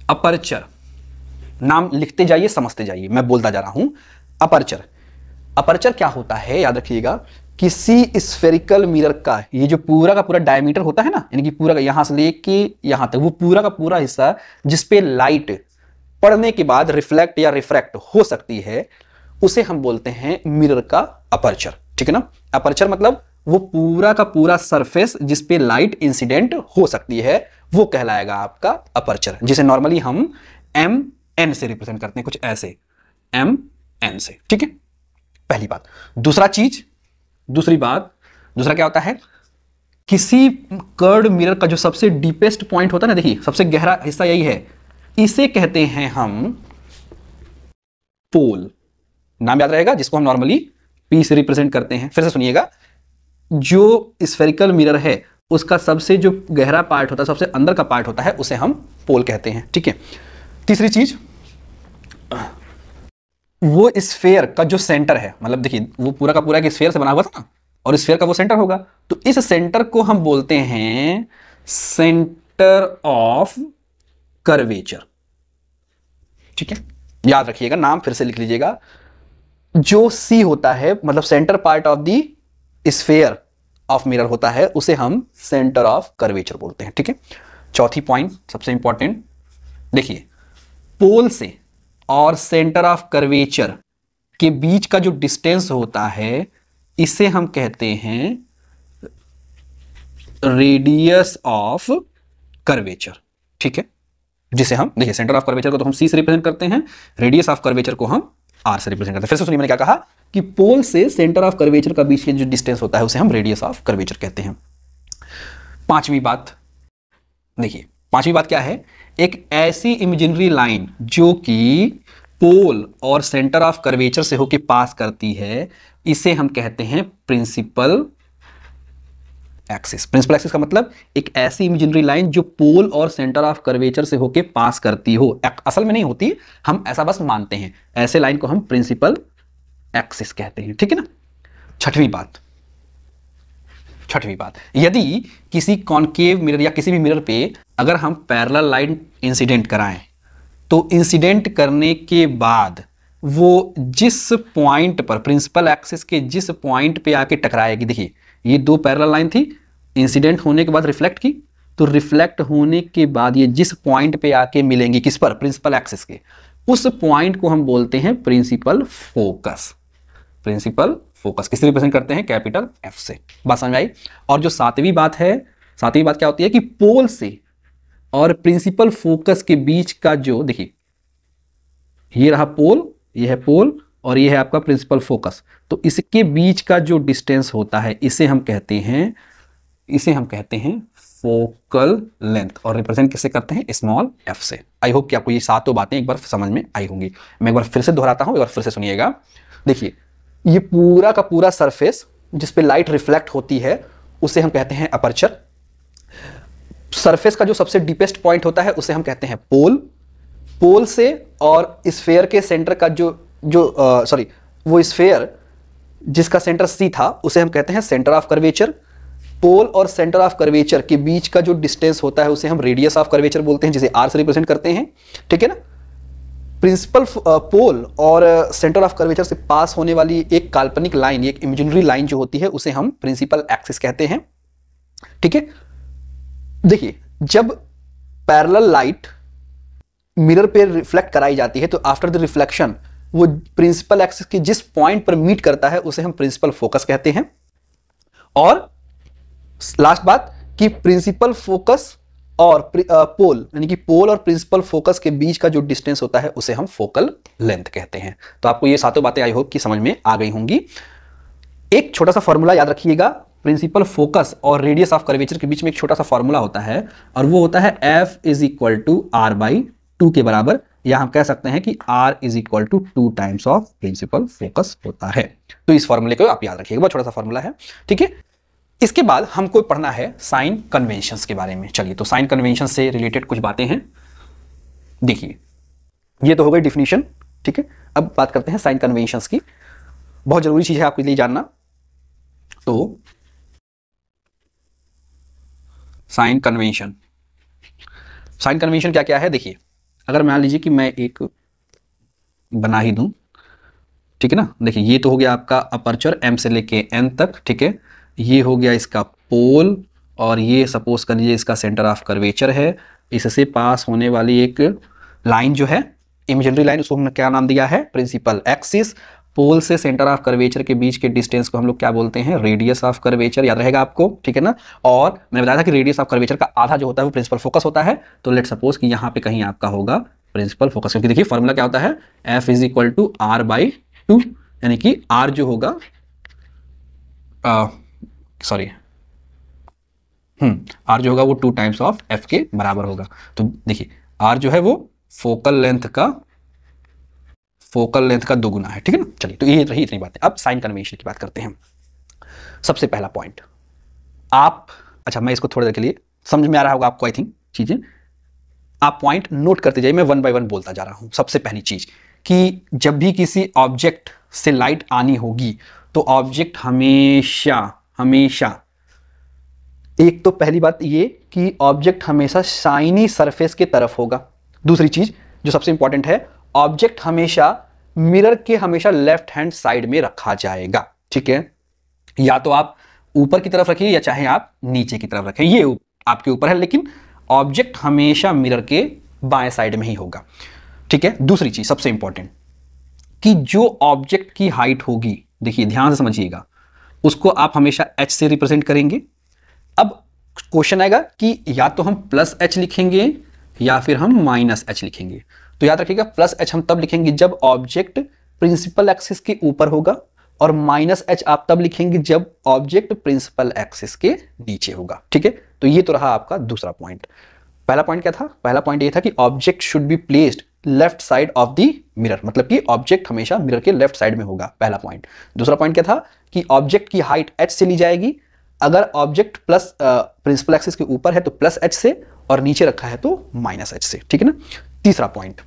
अपर्चर। नाम लिखते जाइए, समझते जाइए, मैं बोलता जा रहा हूं। अपर्चर, अपर्चर क्या होता है, याद रखिएगा, किसी स्फेरिकल मिरर का ये जो पूरा का पूरा डायमीटर होता है ना, यानी कि पूरा यहां से लेके यहां तक वो पूरा का पूरा हिस्सा जिसपे लाइट पड़ने के बाद रिफ्लेक्ट या रिफ्रैक्ट हो सकती है, उसे हम बोलते हैं मिरर का अपर्चर, ठीक है ना। अपर्चर मतलब वो पूरा का पूरा सरफेस जिसपे लाइट इंसिडेंट हो सकती है, वो कहलाएगा आपका अपर्चर, जिसे नॉर्मली हम MN से रिप्रेजेंट करते हैं, कुछ ऐसे MN से, ठीक है। पहली बात। दूसरा क्या होता है, किसी कर्व्ड मिरर का जो सबसे डीपेस्ट पॉइंट होता है ना, देखिए सबसे गहरा हिस्सा यही है, इसे कहते हैं हम पोल। नाम याद रहेगा, जिसको हम नॉर्मली P से रिप्रेजेंट करते हैं। फिर से सुनिएगा, जो स्फेरिकल मिरर है उसका सबसे जो गहरा पार्ट होता है, सबसे अंदर का पार्ट होता है, उसे हम पोल कहते हैं, ठीक है। तीसरी चीज, वो स्फेयर का जो सेंटर है, मतलब देखिए वो पूरा का पूरा एक स्फेयर से बना हुआ था ना, और स्फेयर का वो सेंटर होगा, तो इस सेंटर को हम बोलते हैं सेंटर ऑफ कर्वेचर, ठीक है। याद रखिएगा, नाम फिर से लिख लीजिएगा, जो C होता है मतलब centre part of the sphere of mirror होता है, उसे हम सेंटर ऑफ कर्वेचर बोलते हैं, ठीक है। चौथी पॉइंट सबसे इंपॉर्टेंट, देखिए पोल से और सेंटर ऑफ कर्वेचर के बीच का जो डिस्टेंस होता है, इसे हम कहते हैं रेडियस ऑफ कर्वेचर, ठीक है। जिसे हम देखिए सेंटर ऑफ कर्वेचर को तो हम C से रिप्रेजेंट करते हैं, रेडियस ऑफ कर्वेचर को हम R से रिप्रेजेंट करते हैं। फिर से सुनिए मैंने क्या कहा कि पोल से सेंटर ऑफ कर्वेचर का बीच के जो डिस्टेंस होता है उसे हम रेडियस ऑफ कर्वेचर कहते हैं। पांचवी बात, देखिए पांचवी बात क्या है, एक ऐसी इमेजिनरी लाइन जो कि पोल और सेंटर ऑफ कर्वेचर से होकर पास करती है, इसे हम कहते हैं प्रिंसिपल एक्सिस। प्रिंसिपल एक्सिस का मतलब एक ऐसी इमेजिनरी लाइन जो पोल और सेंटर ऑफ कर्वेचर से होकर पास करती हो, असल में नहीं होती, हम ऐसा बस मानते हैं, ऐसे लाइन को हम प्रिंसिपल एक्सिस कहते हैं, ठीक है ना। छठवीं बात, यदि किसी कॉनकेव मिरर या किसी भी मिरर पे अगर हम पैरेलल लाइन इंसिडेंट कराएं, तो इंसिडेंट करने के बाद वो जिस पॉइंट पर प्रिंसिपल एक्सिस के जिस पॉइंट पे आके टकराएगी, देखिए ये दो पैरेलल लाइन थी, इंसिडेंट होने के बाद रिफ्लेक्ट की, तो रिफ्लेक्ट होने के बाद ये जिस पॉइंट पे आके मिलेंगी, किस पर, प्रिंसिपल एक्सिस के, उस पॉइंट को हम बोलते हैं प्रिंसिपल फोकस। प्रिंसिपल फोकस किससे रिप्रेजेंट करते हैं, कैपिटल F से। बात समझ आई। और जो सातवीं बात क्या होती है कि पोल से और प्रिंसिपल फोकस के बीच का जो, देखिए ये रहा पोल, ये है पोल और ये है आपका प्रिंसिपल फोकस, तो इसके बीच का जो डिस्टेंस होता है इसे हम कहते हैं फोकल लेंथ, और रिप्रेजेंट किससे करते हैं, स्मॉल एफ से। आई होप कि आपको ये सातों बातें एक बार समझ में आई होंगी। मैं एक बार फिर से दोहराता हूं, एक बार फिर से सुनिएगा। देखिए ये पूरा का पूरा सरफेस जिस पे लाइट रिफ्लेक्ट होती है उसे हम कहते हैं अपर्चर। सरफेस का जो सबसे डीपेस्ट पॉइंट होता है उसे हम कहते हैं पोल। पोल से और स्फेयर के सेंटर का वो स्फेयर जिसका सेंटर सी था उसे हम कहते हैं सेंटर ऑफ कर्वेचर। पोल और सेंटर ऑफ कर्वेचर के बीच का जो डिस्टेंस होता है उसे हम रेडियस ऑफ कर्वेचर बोलते हैं, जिसे आर से रिप्रेजेंट करते हैं, ठीक है ना। प्रिंसिपल पोल और सेंटर ऑफ कर्वेचर से पास होने वाली एक काल्पनिक लाइन, एक इमेजिनरी लाइन जो होती है उसे हम प्रिंसिपल एक्सिस कहते हैं, ठीक है। देखिए जब पैरेलल लाइट मिरर पे रिफ्लेक्ट कराई जाती है तो आफ्टर द रिफ्लेक्शन वो प्रिंसिपल एक्सिस के जिस पॉइंट पर मीट करता है उसे हम प्रिंसिपल फोकस कहते हैं। और लास्ट बात कि प्रिंसिपल फोकस और पोल यानी कि पोल और प्रिंसिपल फोकस के बीच का जो डिस्टेंस होता है उसे हम फोकल लेंथ कहते हैं। तो आपको ये सातों बातें आई होप कि समझ में आ गई होंगी। एक छोटा सा फॉर्मूला याद रखिएगा, प्रिंसिपल फोकस और रेडियस ऑफ कर्वेचर के बीच में एक छोटा सा फॉर्मूला होता है और वो होता है F = R/2 के बराबर, या हम कह सकते हैं कि R = 2 times of principal focus होता है। तो इस फॉर्मूले को आप याद रखिएगा, बहुत छोटा सा फॉर्मूला है, ठीक है। इसके बाद हमको पढ़ना है साइन कन्वेंशंस के बारे में। चलिए तो साइन कन्वेंशन से रिलेटेड कुछ बातें हैं। देखिए ये तो हो गई डिफिनीशन, ठीक है। अब बात करते हैं साइन कन्वेंशंस की, बहुत जरूरी चीज है आपके लिए जानना। तो साइन कन्वेंशन क्या क्या है, देखिए अगर मान लीजिए कि मैं एक बना ही दूं, ठीक है ना। देखिए ये तो हो गया आपका अपर्चर M से लेके N तक, ठीक है। ये हो गया इसका पोल और ये सपोज कर लीजिए इसका सेंटर ऑफ कर्वेचर है। इससे पास होने वाली एक लाइन जो है इमेजिनरी लाइन, उसको हमने क्या नाम दिया है, प्रिंसिपल एक्सिस। पोल से सेंटर ऑफ कर्वेचर के बीच के डिस्टेंस को हम लोग क्या बोलते हैं, रेडियस ऑफ कर्वेचर, याद रहेगा आपको, ठीक है ना। और मैंने बताया था कि रेडियस ऑफ कर्वेचर का आधा जो होता है वो प्रिंसिपल फोकस होता है। तो लेट सपोज कि यहाँ पे कहीं आपका होगा प्रिंसिपल फोकस, क्योंकि देखिए फॉर्मूला क्या होता है, F = R/2, यानी कि R जो होगा R जो होगा वो 2 टाइम्स ऑफ F के बराबर होगा। तो देखिए R जो है वो फोकल लेंथ का दोगुना है, ठीक है ना। चलिए तो ये रही इतनी बातें। अब साइन कन्वेंशन की बात करते हैं। सबसे पहला पॉइंट अच्छा मैं इसको थोड़ी देर के लिए, समझ में आ रहा होगा आपको आई थिंक चीजें, आप पॉइंट नोट करते जाइए, मैं 1 बाय 1 बोलता जा रहा हूं। सबसे पहली चीज कि जब भी किसी ऑब्जेक्ट से लाइट आनी होगी तो ऑब्जेक्ट हमेशा एक तो पहली बात ये कि ऑब्जेक्ट हमेशा शाइनी सरफेस के तरफ होगा। दूसरी चीज जो सबसे इंपॉर्टेंट है, ऑब्जेक्ट हमेशा मिरर के हमेशा लेफ्ट हैंड साइड में रखा जाएगा, ठीक है। या तो आप ऊपर की तरफ रखिए या चाहे आप नीचे की तरफ रखें, ये आपके ऊपर है, लेकिन ऑब्जेक्ट हमेशा मिरर के बाएं साइड में ही होगा, ठीक है। दूसरी चीज सबसे इंपॉर्टेंट कि जो ऑब्जेक्ट की हाइट होगी, देखिए ध्यान से समझिएगा, उसको आप हमेशा h से रिप्रेजेंट करेंगे। अब क्वेश्चन आएगा कि या तो हम +h लिखेंगे या फिर हम -h लिखेंगे। तो याद रखिएगा +h हम तब लिखेंगे जब ऑब्जेक्ट प्रिंसिपल एक्सिस के ऊपर होगा, और -h आप तब लिखेंगे जब ऑब्जेक्ट प्रिंसिपल एक्सिस के नीचे होगा, ठीक है। तो ये तो रहा आपका दूसरा पॉइंट। पहला पॉइंट क्या था, पहला पॉइंट ये था कि object should be placed left side of the mirror, मतलब कि ऑब्जेक्ट हमेशा मिरर के लेफ्ट साइड में होगा, पहला पॉइंट। दूसरा पॉइंट क्या था कि ऑब्जेक्ट की हाइट h से ली जाएगी, अगर ऑब्जेक्ट प्रिंसिपल एक्सिस के ऊपर है तो +h से, और नीचे रखा है तो -h से, ठीक है ना। तीसरा पॉइंट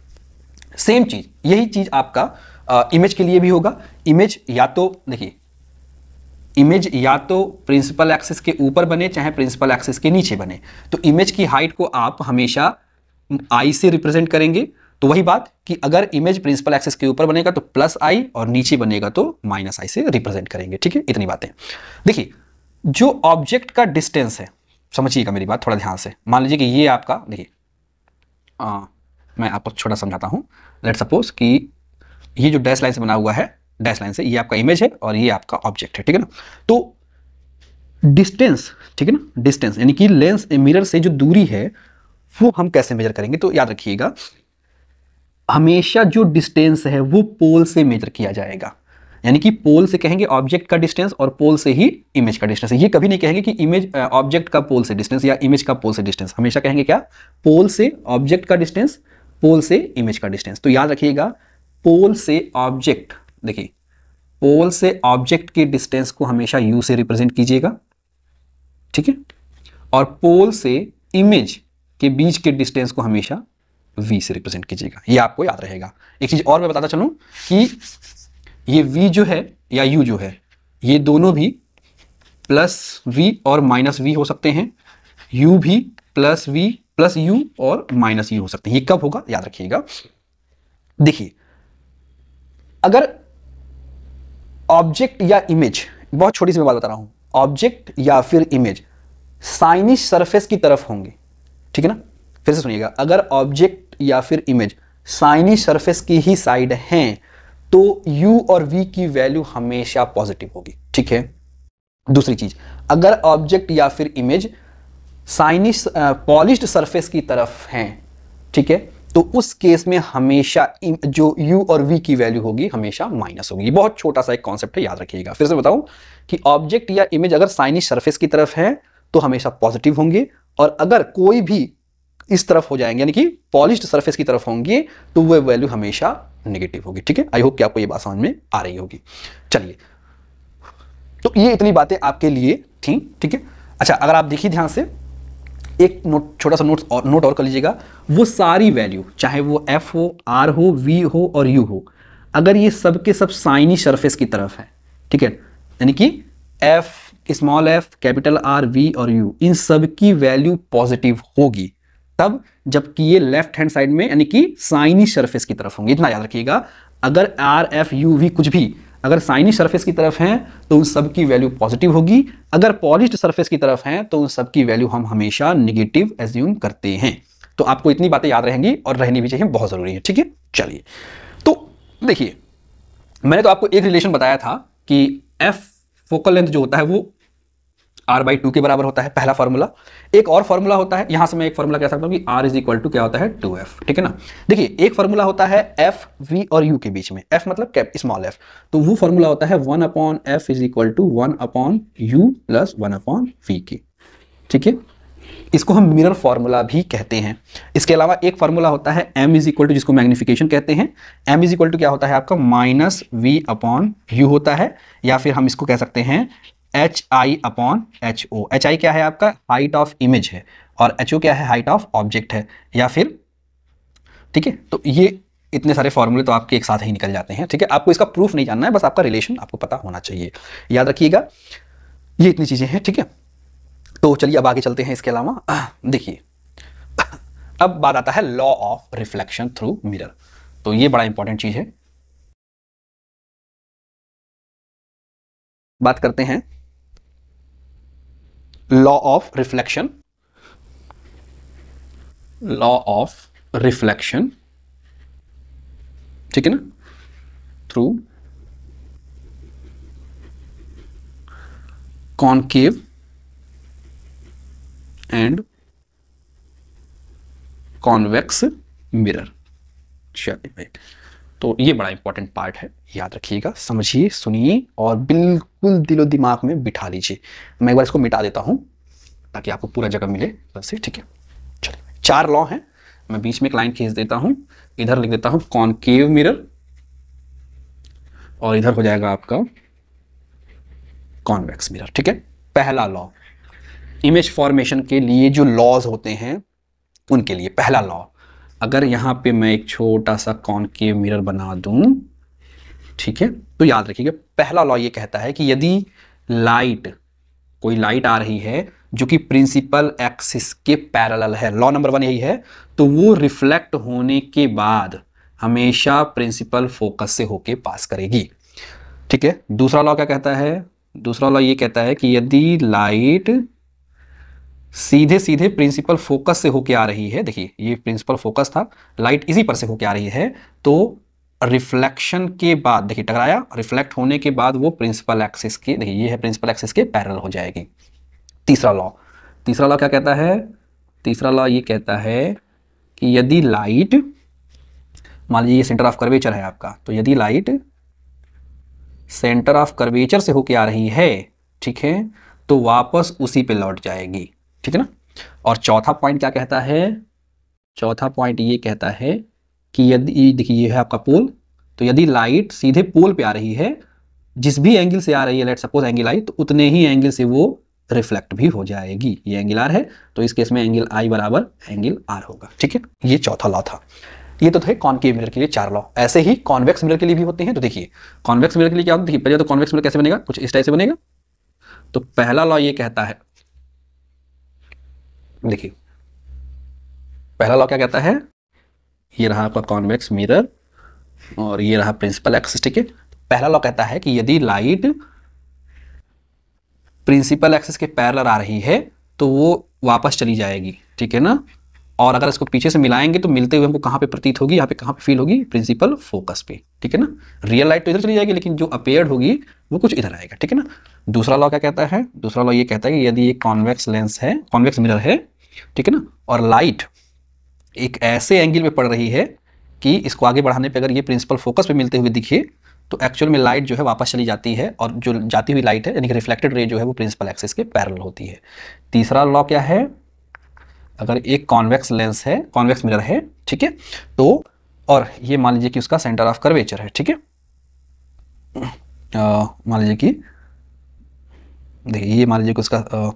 सेम चीज, यही चीज आपका इमेज के लिए भी होगा। इमेज या तो देखिए, इमेज या तो प्रिंसिपल एक्सिस के ऊपर बने चाहे प्रिंसिपल एक्सिस के नीचे बने, तो इमेज की हाइट को आप हमेशा I से रिप्रेजेंट करेंगे। तो वही बात कि अगर इमेज प्रिंसिपल एक्सिस के ऊपर बनेगा तो +I और नीचे बनेगा तो -I से रिप्रेजेंट करेंगे, ठीक है। इतनी बातें। देखिए जो ऑब्जेक्ट का डिस्टेंस है, समझिएगा मेरी बात थोड़ा ध्यान से। मान लीजिए कि ये आपका, देखिए मैं आपको छोटा समझाता हूं। लेट सपोज कि ये जो डैश लाइन से बना हुआ है, डैश लाइन से, ये आपका इमेज है और ये आपका ऑब्जेक्ट है, ठीक है ना। तो डिस्टेंस, ठीक है ना, डिस्टेंस यानी कि लेंस मिरर से जो दूरी है वो हम कैसे मेजर करेंगे? तो याद रखिएगा, हमेशा जो डिस्टेंस है वो पोल से मेजर किया जाएगा। यानी कि पोल से कहेंगे ऑब्जेक्ट का डिस्टेंस और पोल से ही इमेज का डिस्टेंस। ये कभी नहीं कहेंगे कि इमेज ऑब्जेक्ट का पोल से डिस्टेंस या इमेज का पोल से डिस्टेंस। हमेशा कहेंगे क्या? पोल से ऑब्जेक्ट का डिस्टेंस, पोल से इमेज का डिस्टेंस। तो याद रखिएगा, पोल से ऑब्जेक्ट, देखिए पोल से ऑब्जेक्ट के डिस्टेंस को हमेशा यू से रिप्रेजेंट कीजिएगा, ठीक है, और पोल से इमेज के बीच के डिस्टेंस को हमेशा v से रिप्रेजेंट कीजिएगा। ये आपको याद रहेगा। एक चीज और मैं बताता चलूं कि ये v जो है या u जो है, ये दोनों भी प्लस v और माइनस v हो सकते हैं, u भी प्लस v प्लस u और माइनस u हो सकते हैं। ये कब होगा? याद रखिएगा, देखिए अगर ऑब्जेक्ट या इमेज, बहुत छोटी सी मैं बात बता रहा हूं, ऑब्जेक्ट या फिर इमेज साइनिश सरफेस की तरफ होंगे, ठीक है ना, फिर से सुनिएगा, अगर ऑब्जेक्ट या फिर इमेज साइनिश सरफेस की ही साइड हैं तो u और v की वैल्यू हमेशा पॉजिटिव होगी, ठीक है। दूसरी चीज, अगर ऑब्जेक्ट या फिर इमेज साइनिश पॉलिश्ड सरफेस की तरफ हैं, ठीक है, तो उस केस में हमेशा जो u और v की वैल्यू होगी हमेशा माइनस होगी। बहुत छोटा सा एक कॉन्सेप्ट है, याद रखिएगा। फिर से बताऊं कि ऑब्जेक्ट या इमेज अगर साइनिश सरफेस की तरफ है तो हमेशा पॉजिटिव होंगे, और अगर कोई भी इस तरफ हो जाएंगे यानी कि पॉलिश्ड सरफेस की तरफ होंगे तो वह वैल्यू हमेशा नेगेटिव होगी, ठीक है। आई होप कि आपको ये बात समझ में आ रही होगी। चलिए, तो ये इतनी बातें आपके लिए थी, ठीक है। अच्छा, अगर आप देखिए ध्यान से, एक नोट, छोटा सा नोट और कर लीजिएगा, वो सारी वैल्यू चाहे वो f हो, r हो, v हो और u हो, अगर ये सब के सब साइनी सरफेस की तरफ है, ठीक है, यानी कि f, small f, capital R, v और u, इन सब की वैल्यू पॉजिटिव होगी तब जबकि ये लेफ्ट हैंड साइड में यानी कि साइनी सरफेस की तरफ होंगे। इतना याद रखिएगा, अगर r, f, u, v कुछ भी अगर साइनी सरफेस की तरफ हैं तो उन सब की वैल्यू पॉजिटिव होगी, अगर पॉलिश्ड सरफेस की तरफ हैं तो उन सब की वैल्यू हम हमेशा नेगेटिव एज्यूम करते हैं। तो आपको इतनी बातें याद रहेंगी और रहनी भी चाहिए, बहुत जरूरी है, ठीक है। चलिए, तो देखिए, मैंने तो आपको एक रिलेशन बताया था कि f फोकल लेंथ जो होता है वो r/2 के बराबर होता है, पहला फॉर्मूला। एक और फॉर्मूला होता है, यहां से मैं एक फॉर्मूला कह सकता हूं कि r इज इक्वल टू क्या होता है 2f, ठीक है ना। देखिए, एक फॉर्मूला होता है f, v और u के बीच में, f मतलब कैप स्मॉल f, तो वो फॉर्मूला होता है 1/f is equal to 1/u plus 1/v की, ठीक है। इसको हम मिरर फॉर्मूला भी कहते हैं। इसके अलावा एक फॉर्मूला होता है m इज इक्वल टू, जिसको मैग्निफिकेशन कहते हैं, m इज इक्वल टू क्या होता है आपका -v/u होता है, या फिर हम इसको कह सकते हैं hi/ho। hi क्या है आपका? हाइट ऑफ इमेज है, और ho क्या है? हाइट ऑफ ऑब्जेक्ट है, या फिर, ठीक है। तो ये इतने सारे फॉर्मूले तो आपके एक साथ ही निकल जाते हैं, ठीक है। आपको इसका प्रूफ नहीं जानना है, बस आपका रिलेशन आपको पता होना चाहिए, याद रखिएगा। ये इतनी चीजें हैं, ठीक है। तो चलिए अब आगे चलते हैं। इसके अलावा देखिए, अब बात आता है law of reflection through mirror. तो ये बड़ा इंपॉर्टेंट चीज है। बात करते हैं law of reflection, law of reflection, ठीक है ना, through concave and convex mirror. चलिए भाई, तो ये बड़ा इंपॉर्टेंट पार्ट है, याद रखिएगा, समझिए, सुनिए और बिल्कुल दिलो दिमाग में बिठा लीजिए। मैं एक बार इसको मिटा देता हूं ताकि आपको पूरा जगह मिले वैसे, ठीक है। चलिए, 4 लॉ हैं, मैं बीच में एक लाइन खींच देता हूं, इधर लिख देता हूं कॉनकेव मिरर, और इधर हो जाएगा आपका कॉन्वेक्स मिरर, ठीक है। पहला लॉ, इमेज फॉर्मेशन के लिए जो लॉज होते हैं उनके लिए पहला लॉ, अगर यहां पे मैं एक छोटा सा कॉनकेव मिरर बना दूं, ठीक है, तो याद रखिएगा पहला लॉ ये कहता है कि यदि लाइट, कोई लाइट आ रही है जो कि प्रिंसिपल एक्सिस के पैरेलल है, लॉ नंबर 1 यही है, तो वो रिफ्लेक्ट होने के बाद हमेशा प्रिंसिपल फोकस से होके पास करेगी, ठीक है। दूसरा लॉ क्या कहता है? दूसरा लॉ ये कहता है कि यदि लाइट सीधे सीधे प्रिंसिपल फोकस से होके आ रही है, देखिए ये प्रिंसिपल फोकस था, लाइट इसी पर से होके आ रही है, तो रिफ्लेक्शन के बाद, देखिए टकराया, रिफ्लेक्ट होने के बाद वो प्रिंसिपल एक्सिस के, देखिए ये है प्रिंसिपल एक्सिस के पैरेलल हो जाएगी। तीसरा लॉ क्या कहता है? तीसरा लॉ ये कहता है कि यदि लाइट, मान लीजिए ये सेंटर ऑफ कर्वेचर है आपका, तो यदि लाइट सेंटर ऑफ कर्वेचर से होके आ रही है, ठीक है, तो वापस उसी पे लौट जाएगी, ठीक है ना। और चौथा पॉइंट क्या कहता है, चौथा पॉइंट ये कहता है कि यदि, देखिए ये है आपका पोल, तो यदि लाइट सीधे पोल पे आ रही है, जिस भी एंगल से आ रही है, लेट सपोज एंगल आई, तो उतने ही एंगल से वो रिफ्लेक्ट भी हो जाएगी। ये एंगल आर है, तो इस केस में एंगल आई बराबर एंगल आर होगा, ठीक है। ये चौथा लॉ था। ये तो थे कॉनकेव मिरर के लिए 4 लॉ। ऐसे ही कॉन्वेक्स मिरर के लिए भी होते हैं। तो देखिए कॉन्वेक्स मिरर के लिए क्या होता है, देखिए पहले तो कॉन्वेक्स मिरर कैसे बनेगा, कुछ इस टाइप से बनेगा। तो पहला लॉ ये कहता है, देखिए पहला लॉ क्या कहता है, ये रहा आपका कॉन्वेक्स मिरर और ये रहा प्रिंसिपल एक्सिस, ठीक है। पहला लॉ कहता है कि यदि लाइट प्रिंसिपल एक्सिस के पैरेलल आ रही है तो वो वापस चली जाएगी, ठीक है ना। और अगर इसको पीछे से मिलाएंगे तो मिलते हुए हमको कहाँ पे प्रतीत होगी, यहाँ पे कहाँ पे फील होगी, प्रिंसिपल फोकस पे, ठीक है ना। रियल लाइट तो इधर चली जाएगी, लेकिन जो अपेयर्ड होगी वो कुछ इधर आएगा, ठीक है ना। दूसरा लॉ क्या कहता है, दूसरा लॉ ये कहता है कि यदि एक कॉन्वेक्स लेंस है, कॉन्वेक्स मिरर है, ठीक है ना, और लाइट एक ऐसे एंगल में पड़ रही है कि इसको आगे बढ़ाने पे अगर ये प्रिंसिपल फोकस पे मिलते हुए दिखे, तो एक्चुअल में लाइट जो है वापस चली जाती है, और जो जाती हुई लाइट है यानी कि रिफ्लेक्टेड रे जो है वो प्रिंसिपल एक्सिस के पैरेलल होती है। तीसरा लॉ क्या है, अगर एक कॉन्वेक्स लेंस है, कॉन्वेक्स मिरर है, ठीक है, तो और ये मान लीजिए कि उसका सेंटर ऑफ कर्वेचर है, ठीक है, मान लीजिए कि देखिए ये मान लीजिए कि उसका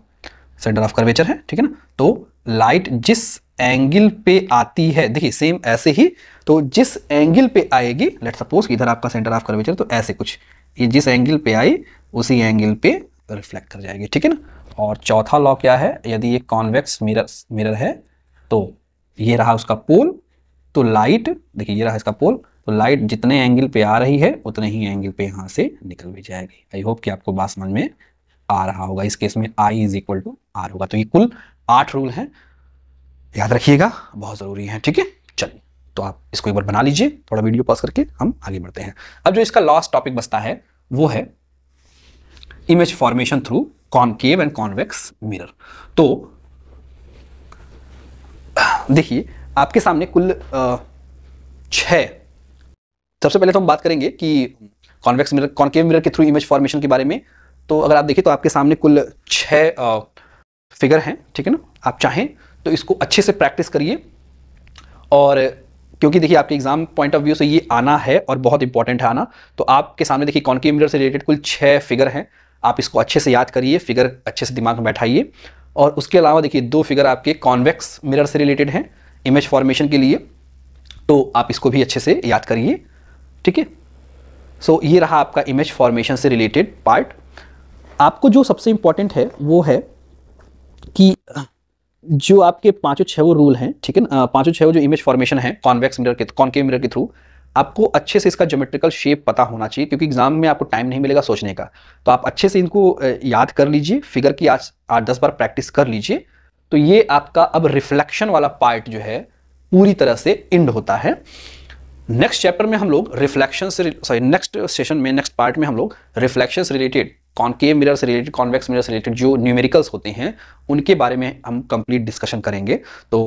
सेंटर ऑफ कर्वेचर है, ठीक है ना। तो लाइट जिस एंगल पे आती है, देखिए सेम ऐसे ही, तो जिस एंगल पे आएगी, लेट सपोज इधर आपका सेंटर ऑफ कर्वेचर, तो ऐसे कुछ ये जिस एंगल पे आई उसी एंगल पे रिफ्लेक्ट कर जाएगी, ठीक है ना। और चौथा लॉ क्या है, यदि ये कॉन्वेक्स मिरर है तो ये रहा उसका पोल, तो लाइट देखिए ये रहा इसका पोल, तो लाइट जितने एंगल पे आ रही है उतने ही एंगल पे यहाँ से निकल भी जाएगी। आई होप कि आपको बात समझ में आ रहा होगा। इस केस में I is equal to R होगा। तो ये कुल 8 रूल हैं, याद रखिएगा, बहुत ज़रूरी है, ठीक है। चलिए तो आप इसको एक बार बना लीजिए, थोड़ा वीडियो पॉज करके हम आगे बढ़ते हैं। अब जो इसका लास्ट टॉपिक बचता है वो है image formation through concave and convex mirror. तो देखिए आपके सामने कुल 6, सबसे पहले तो हम बात करेंगे कि कॉन्वेक्स मिरर, कॉनकेव मिरर के थ्रू इमेज फॉर्मेशन के बारे में। तो अगर आप देखिए तो आपके सामने कुल 6 फिगर हैं, ठीक है ना। आप चाहें तो इसको अच्छे से प्रैक्टिस करिए, और क्योंकि देखिए आपके एग्जाम पॉइंट ऑफ व्यू से ये आना है और बहुत इंपॉर्टेंट है आना। तो आपके सामने देखिए कॉनकेव मिरर से रिलेटेड कुल 6 फिगर हैं, आप इसको अच्छे से याद करिए, फिगर अच्छे से दिमाग में बैठाइए। और उसके अलावा देखिए 2 फिगर आपके कॉन्वेक्स मिरर से रिलेटेड हैं इमेज फॉर्मेशन के लिए, तो आप इसको भी अच्छे से याद करिए, ठीक है। सो ये रहा आपका इमेज फॉर्मेशन से रिलेटेड पार्ट। आपको जो सबसे इंपॉर्टेंट है वो है कि जो आपके 5-6 रूल हैं, ठीक है ना, 5-6 जो इमेज फॉर्मेशन है कॉन्वेक्स मिरर के, कॉनकेव मिरर के थ्रू, आपको अच्छे से इसका ज्योमेट्रिकल शेप पता होना चाहिए, क्योंकि एग्जाम में आपको टाइम नहीं मिलेगा सोचने का। तो आप अच्छे से इनको याद कर लीजिए, फिगर की आज 8-10 बार प्रैक्टिस कर लीजिए। तो ये आपका अब रिफ्लेक्शन वाला पार्ट जो है पूरी तरह से एंड होता है। नेक्स्ट चैप्टर में हम लोग रिफ्लेक्शन से, सॉरी नेक्स्ट सेशन में, नेक्स्ट पार्ट में हम लोग रिफ्लेक्शन से रिलेटेड, कॉनकेव मिरर से रिलेटेड, कॉन्वेक्स मिरर से रिलेटेड जो न्यूमेरिकल्स होते हैं उनके बारे में हम कंप्लीट डिस्कशन करेंगे। तो